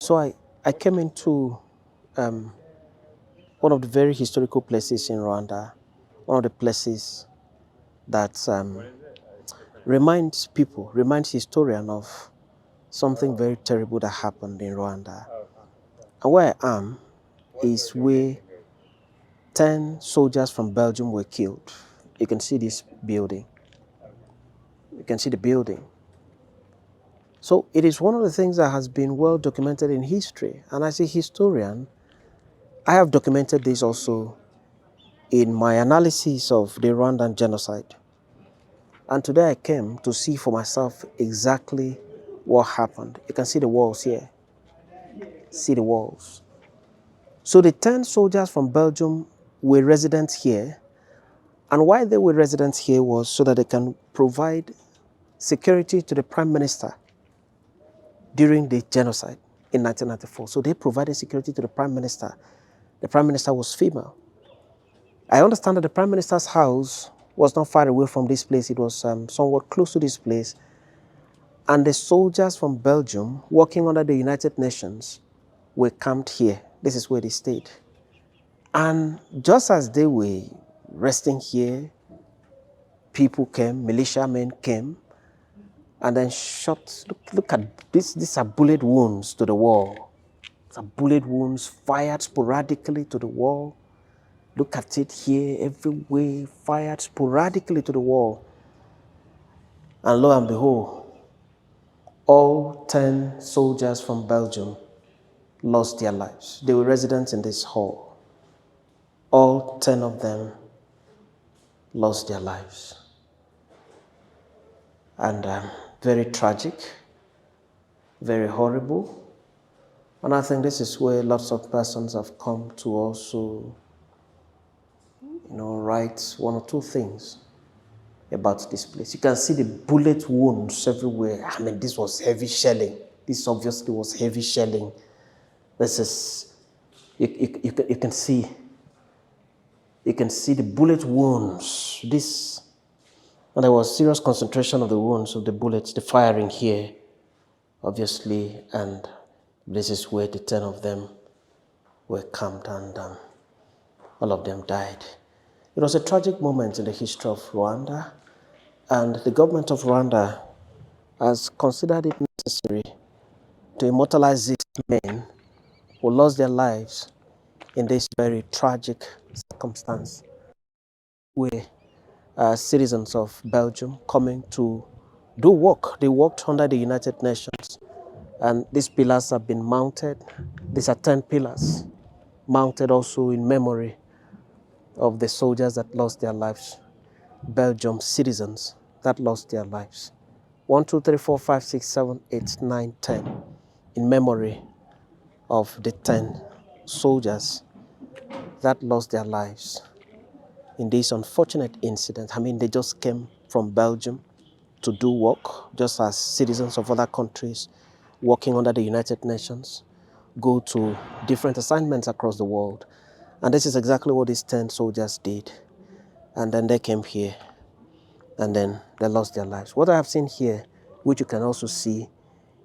So I came into um, one of the very historical places in Rwanda, one of the places that reminds historians of something very terrible that happened in Rwanda. And where I am is where 10 soldiers from Belgium were killed. You can see this building. You can see the building. So it is one of the things that has been well documented in history. And as a historian, I have documented this also in my analysis of the Rwandan genocide. And today I came to see for myself exactly what happened. You can see the walls here. See the walls. So the 10 soldiers from Belgium were residents here. And why they were residents here was so that they can provide security to the Prime Minister during the genocide in 1994. So they provided security to the Prime Minister. The Prime Minister was female. I understand that the Prime Minister's house was not far away from this place. It was somewhat close to this place. And the soldiers from Belgium working under the United Nations were camped here. This is where they stayed. And just as they were resting here, people came, militiamen came, and then shot. Look at this. These are bullet wounds to the wall. These are bullet wounds fired sporadically to the wall. Look at it here, everywhere, fired sporadically to the wall. And lo and behold, all 10 soldiers from Belgium lost their lives. They were residents in this hall. All 10 of them lost their lives. And very tragic, very horrible. And I think this is where lots of persons have come to also, write one or two things about this place. You can see the bullet wounds everywhere. I mean, this was heavy shelling. This obviously was heavy shelling. This is, you can see the bullet wounds. And there was serious concentration of the wounds of the bullets, the firing here, obviously, and this is where the 10 of them were camped, and all of them died. It was a tragic moment in the history of Rwanda, and the government of Rwanda has considered it necessary to immortalize these men who lost their lives in this very tragic circumstance, where citizens of Belgium coming to do work. They worked under the United Nations, and these pillars have been mounted. These are 10 pillars mounted also in memory of the soldiers that lost their lives, Belgium citizens that lost their lives. 1, 2, 3, 4, 5, 6, 7, 8, 9, 10, in memory of the 10 soldiers that lost their lives in this unfortunate incident. I mean, they just came from Belgium to do work, just as citizens of other countries working under the United Nations go to different assignments across the world. And this is exactly what these 10 soldiers did. And then they came here, and then they lost their lives. What I have seen here, which you can also see,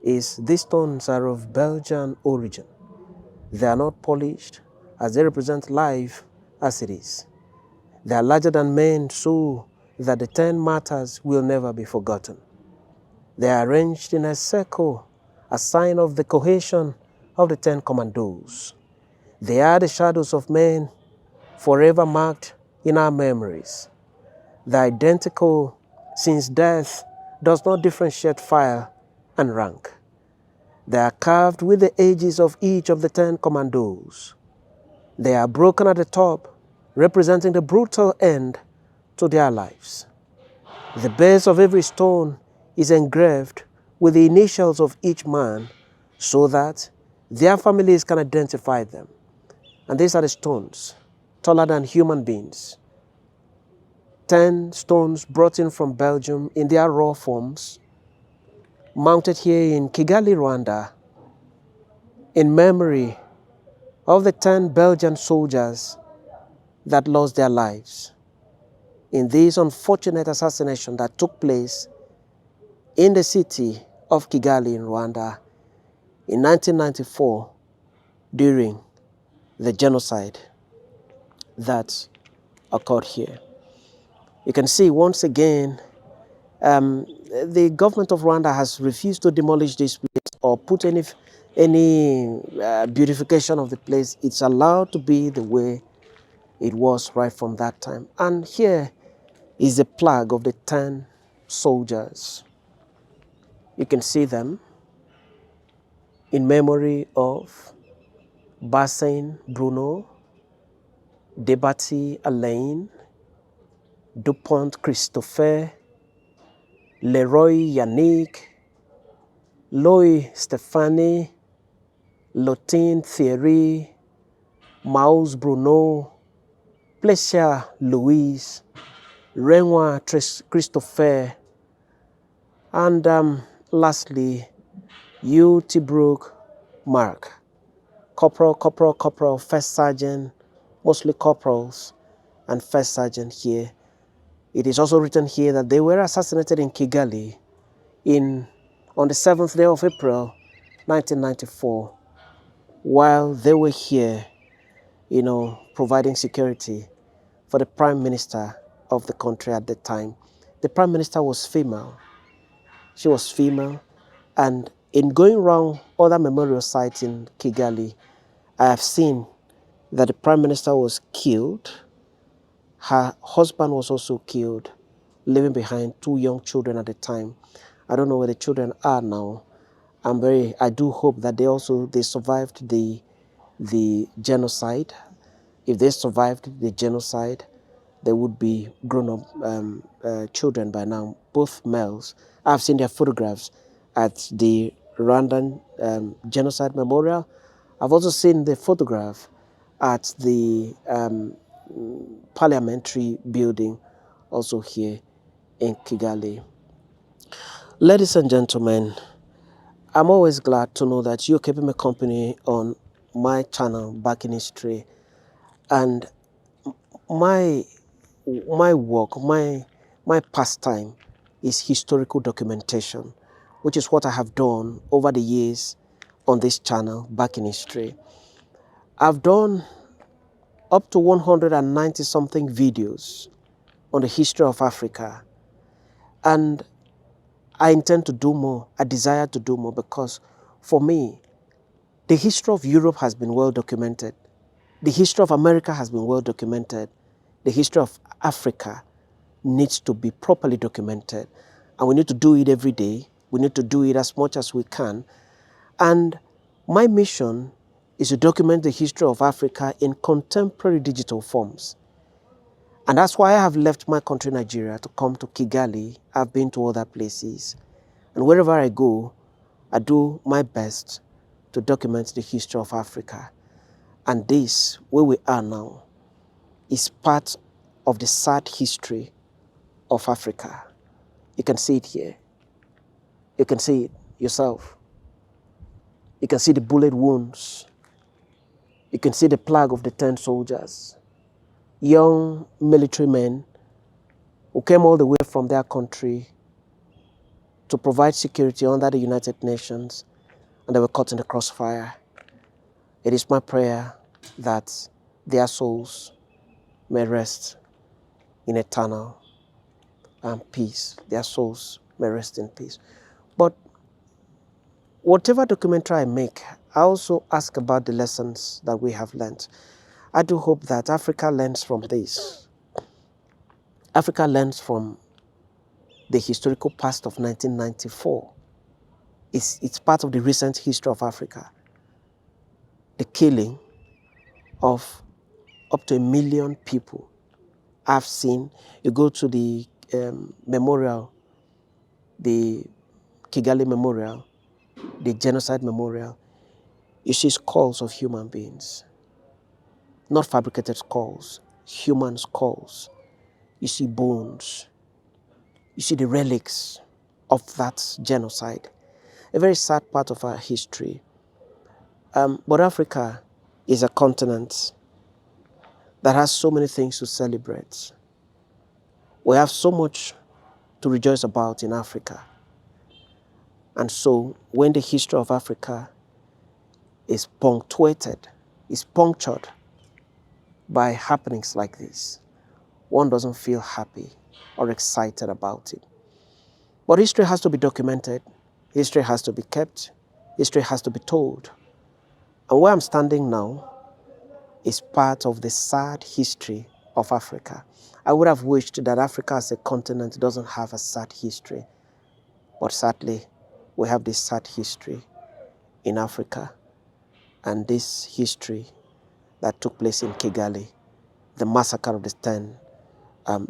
is these stones are of Belgian origin. They are not polished, as they represent life as it is. They are larger than men, so that the 10 martyrs will never be forgotten. They are arranged in a circle, a sign of the cohesion of the 10 commandos. They are the shadows of men, forever marked in our memories. They're identical, since death does not differentiate file and rank. They are carved with the ages of each of the 10 commandos. They are broken at the top, representing the brutal end to their lives. The base of every stone is engraved with the initials of each man so that their families can identify them. And these are the stones, taller than human beings. 10 stones brought in from Belgium in their raw forms, mounted here in Kigali, Rwanda, in memory of the 10 Belgian soldiers that lost their lives in this unfortunate assassination that took place in the city of Kigali in Rwanda in 1994 during the genocide that occurred here. You can see once again, the government of Rwanda has refused to demolish this place or put any beautification of the place. It's allowed to be the way it was right from that time. And here is a plaque of the 10 soldiers. You can see them in memory of Bassin Bruno, Debati Alain, Dupont Christophe, Leroy Yannick, Loy Stéphanie, Lotin Thierry, Maus Bruno, Plesia Louise, Renoir Christopher, and lastly, Hugh Tibrook Mark, Corporal, First Sergeant, mostly corporals, and First Sergeant here. It is also written here that they were assassinated in Kigali on the 7th day of April, 1994, while they were here, providing security for the Prime Minister of the country at the time. The Prime Minister was female. She was female. And in going around other memorial sites in Kigali, I have seen that the Prime Minister was killed. Her husband was also killed, leaving behind 2 young children at the time. I don't know where the children are now. I do hope that they survived the genocide. If they survived the genocide, they would be grown-up children by now, both males. I've seen their photographs at the Rwandan Genocide Memorial. I've also seen the photograph at the parliamentary building, also here in Kigali. Ladies and gentlemen, I'm always glad to know that you're keeping me company on my channel, Back in History. And my work, my pastime is historical documentation, which is what I have done over the years on this channel, Back in History. I've done up to 190 something videos on the history of Africa. And I intend to do more. I desire to do more because for me, the history of Europe has been well documented. The history of America has been well documented. The history of Africa needs to be properly documented. And we need to do it every day. We need to do it as much as we can. And my mission is to document the history of Africa in contemporary digital forms. And that's why I have left my country, Nigeria, to come to Kigali. I've been to other places. And wherever I go, I do my best to document the history of Africa. And this, where we are now, is part of the sad history of Africa. You can see it here. You can see it yourself. You can see the bullet wounds. You can see the plague of the 10 soldiers. Young military men who came all the way from their country to provide security under the United Nations, and they were caught in the crossfire. It is my prayer that their souls may rest in eternal peace. Their souls may rest in peace. But whatever documentary I make, I also ask about the lessons that we have learned. I do hope that Africa learns from this. Africa learns from the historical past of 1994. It's part of the recent history of Africa. The killing of up to 1 million people. I've seen, you go to the memorial, the Kigali Memorial, the Genocide Memorial, you see skulls of human beings. Not fabricated skulls, human skulls. You see bones. You see the relics of that genocide. A very sad part of our history. But Africa is a continent that has so many things to celebrate. We have so much to rejoice about in Africa. And so when the history of Africa is punctuated, is punctured by happenings like this, one doesn't feel happy or excited about it. But history has to be documented, history has to be kept, history has to be told. And where I'm standing now is part of the sad history of Africa. I would have wished that Africa as a continent doesn't have a sad history, but sadly, we have this sad history in Africa, and this history that took place in Kigali, the massacre of the 10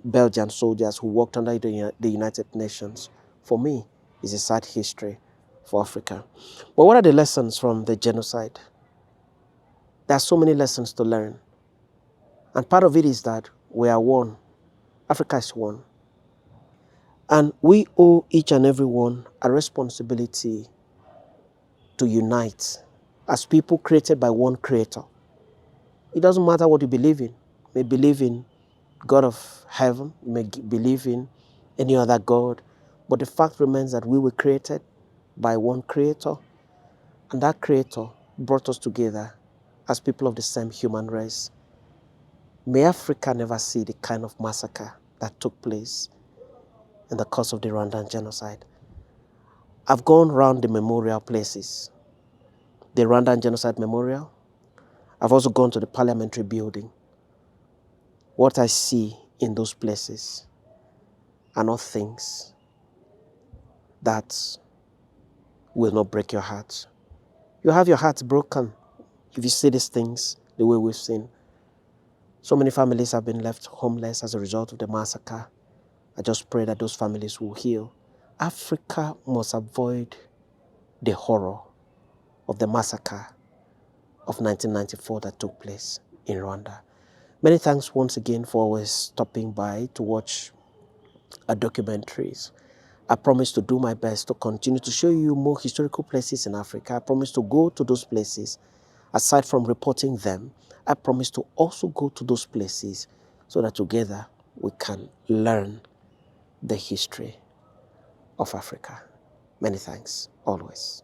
Belgian soldiers who worked under the United Nations, for me, is a sad history for Africa. But what are the lessons from the genocide? There are so many lessons to learn. And part of it is that we are one. Africa is one. And we owe each and every one a responsibility to unite as people created by one creator. It doesn't matter what you believe in. You may believe in God of heaven, you may believe in any other God, but the fact remains that we were created by one creator, and that creator brought us together as people of the same human race. May Africa never see the kind of massacre that took place in the course of the Rwandan genocide. I've gone around the memorial places, the Rwandan Genocide Memorial. I've also gone to the Parliamentary Building. What I see in those places are not things that will not break your heart. You have your heart broken if you see these things the way we've seen. So many families have been left homeless as a result of the massacre. I just pray that those families will heal. Africa must avoid the horror of the massacre of 1994 that took place in Rwanda. Many thanks once again for always stopping by to watch our documentaries. I promise to do my best to continue to show you more historical places in Africa. I promise to go to those places. Aside from reporting them, I promise to also go to those places so that together we can learn the history of Africa. Many thanks, always.